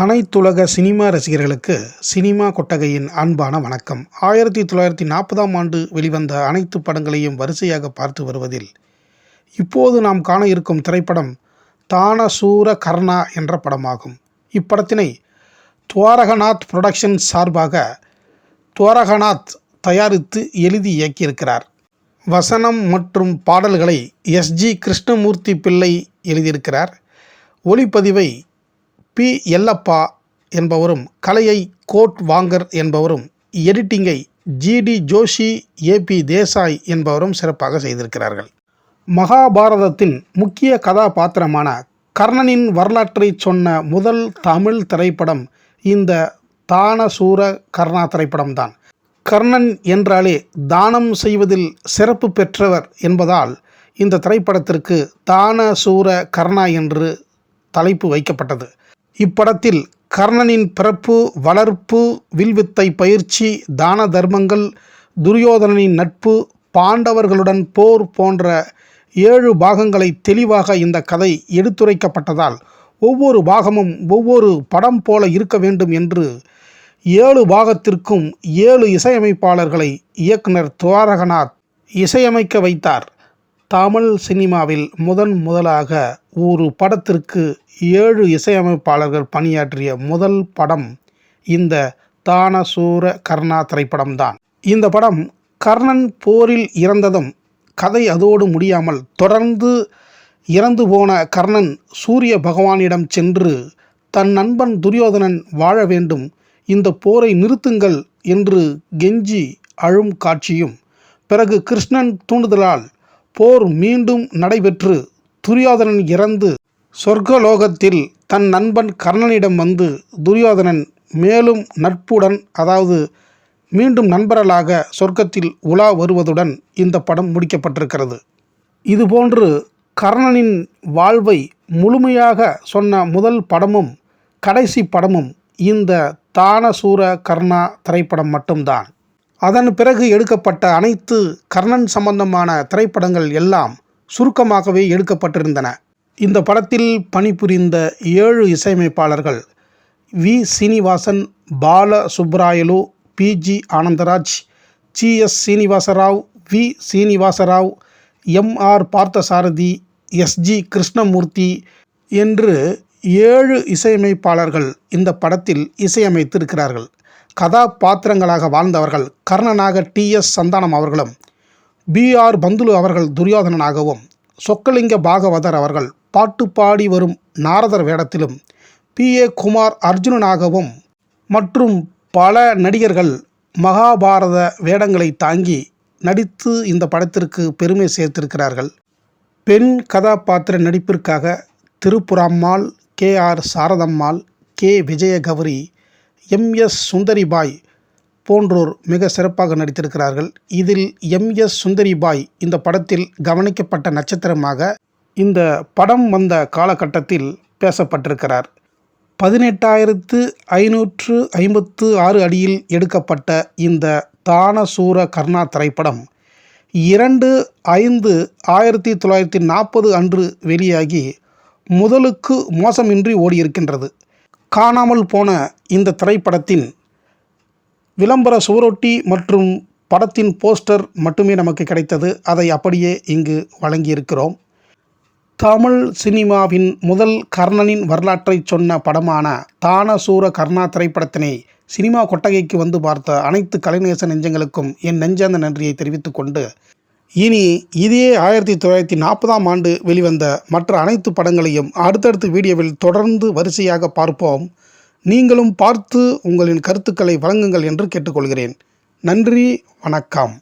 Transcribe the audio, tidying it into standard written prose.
அனைத்துலக சினிமா ரசிகர்களுக்கு சினிமா கொட்டகையின் அன்பான வணக்கம். 1940ஆம் ஆண்டு வெளிவந்த அனைத்து படங்களையும் வரிசையாக பார்த்து வருவதில் இப்போது நாம் காண இருக்கும் திரைப்படம் தானசூர கர்ணா என்ற படமாகும். இப்படத்தினை துவாரகநாத் புரொடக்ஷன்ஸ் சார்பாக துவாரகநாத் தயாரித்து எழுதி இயக்கியிருக்கிறார். வசனம் மற்றும் பாடல்களை எஸ்.ஜி. கிருஷ்ணமூர்த்தி பிள்ளை எழுதியிருக்கிறார். ஒளிப்பதிவை பி. எல்லப்பா என்பவரும், கலையை கோட் வாங்கர் என்பவரும், எடிட்டிங்கை ஜி.டி. ஜோஷி, ஏ.பி. தேசாய் என்பவரும் சிறப்பாக செய்திருக்கிறார்கள். மகாபாரதத்தின் முக்கிய கதாபாத்திரமான கர்ணனின் வரலாற்றை சொன்ன முதல் தமிழ் திரைப்படம் இந்த தானசூர கர்ணா திரைப்படம்தான். கர்ணன் என்றாலே தானம் செய்வதில் சிறப்பு பெற்றவர் என்பதால் இந்த திரைப்படத்திற்கு தானசூர கர்ணா என்று தலைப்பு வைக்கப்பட்டது. இப்படத்தில் கர்ணனின் பிறப்பு, வளர்ப்பு, வில்வித்தை பயிற்சி, தான தர்மங்கள், துரியோதனனின் நட்பு, பாண்டவர்களுடன் போர் போன்ற 7 பாகங்களை தெளிவாக இந்த கதை எடுத்துரைக்கப்பட்டதால் ஒவ்வொரு பாகமும் ஒவ்வொரு படம் போல இருக்க வேண்டும் என்று 7 பாகத்திற்கும் 7 இசையமைப்பாளர்களை இயக்குனர் துவாரகநாத் இசையமைக்க வைத்தார். தமிழ் சினிமாவில் முதலாக ஒரு படத்திற்கு 7 இசையமைப்பாளர்கள் பணியாற்றிய முதல் படம் இந்த தானசூர கர்ணா திரைப்படம்தான். இந்த படம் கர்ணன் போரில் இறந்ததும் கதை அதோடு முடியாமல் தொடர்ந்து இறந்து போன கர்ணன் சூரிய பகவானிடம் சென்று தன் நண்பன் துரியோதனன் வாழ வேண்டும், இந்த போரை நிறுத்துங்கள் என்று கெஞ்சி அழும் காட்சியும், பிறகு கிருஷ்ணன் தூண்டுதலால் போர் மீண்டும் நடைபெற்று துரியோதனன் இறந்து சொர்க்கலோகத்தில் தன் நண்பன் கர்ணனிடம் வந்து துரியோதனன் மேலும் நட்புடன், அதாவது மீண்டும் நண்பர்களாக சொர்க்கத்தில் உலா வருவதுடன் இந்த படம் முடிக்கப்பட்டிருக்கிறது. இதுபோன்று கர்ணனின் வாழ்வை முழுமையாக சொன்ன முதல் படமும் கடைசி படமும் இந்த தானசூர கர்ணா திரைப்படம் மட்டும்தான். அதன் பிறகு எடுக்கப்பட்ட அனைத்து கர்ணன் சம்பந்தமான திரைப்படங்கள் எல்லாம் சுருக்கமாகவே எடுக்கப்பட்டிருந்தன. இந்த படத்தில் பணிபுரிந்த 7 இசையமைப்பாளர்கள் வி. சீனிவாசன், பால சுப்ராயலு, பி.ஜி. ஆனந்தராஜ், சி.எஸ். சீனிவாசராவ், வி. சீனிவாசராவ், எம்.ஆர். பார்த்தசாரதி, எஸ்.ஜி. கிருஷ்ணமூர்த்தி என்று 7 இசையமைப்பாளர்கள் இந்த படத்தில் இசையமைத்திருக்கிறார்கள். கதாபாத்திரங்களாக வாழ்ந்தவர்கள் கர்ணனாக டி.எஸ். சந்தானம் அவர்களும், பி.ஆர். பந்துலு அவர்கள் துரியோதனனாகவும், சொக்கலிங்க பாகவதர் அவர்கள் பாட்டு பாடி வரும் நாரதர் வேடத்திலும், பி.ஏ. குமார் அர்ஜுனனாகவும் மற்றும் பல நடிகர்கள் மகாபாரத வேடங்களை தாங்கி நடித்து இந்த படத்திற்கு பெருமை சேர்த்திருக்கிறார்கள். பெண் கதாபாத்திர நடிப்பிற்காக திருப்புராம்மாள், KR. Sarathammal, K. விஜயகௌரி, MS. Sundaribai போன்றோர் மிக சிறப்பாக நடித்திருக்கிறார்கள். இதில் எம்.எஸ். சுந்தரிபாய் இந்த படத்தில் கவனிக்கப்பட்ட நட்சத்திரமாக இந்த படம் வந்த காலகட்டத்தில் பேசப்பட்டிருக்கிறார். 18,556 அடியில் எடுக்கப்பட்ட இந்த தானசூர கர்ணா திரைப்படம் 2/5/1940 அன்று வெளியாகி முதலுக்கு மோசமின்றி ஓடியிருக்கின்றது. காணாமல் போன இந்த திரைப்படத்தின் விளம்பர சுவரொட்டி மற்றும் படத்தின் போஸ்டர் மட்டுமே நமக்கு கிடைத்தது. அதை அப்படியே இங்கு வழங்கியிருக்கிறோம். தமிழ் சினிமாவின் முதல் கர்ணனின் வரலாற்றை சொன்ன படமான தானசூர கர்ணா திரைப்படத்தினை சினிமா கொட்டகைக்கு வந்து பார்த்த அனைத்து கலைநேச நெஞ்சங்களுக்கும் என் நெஞ்சார்ந்த நன்றியை தெரிவித்துக் கொண்டு, இனி இதே 1940ஆம் ஆண்டு வெளிவந்த மற்ற அனைத்து படங்களையும் அடுத்தடுத்த வீடியோவில் தொடர்ந்து வரிசையாக பார்ப்போம். நீங்களும் பார்த்து உங்களின் கருத்துக்களை வழங்குங்கள் என்று கேட்டுக்கொள்கிறேன். நன்றி, வணக்கம்.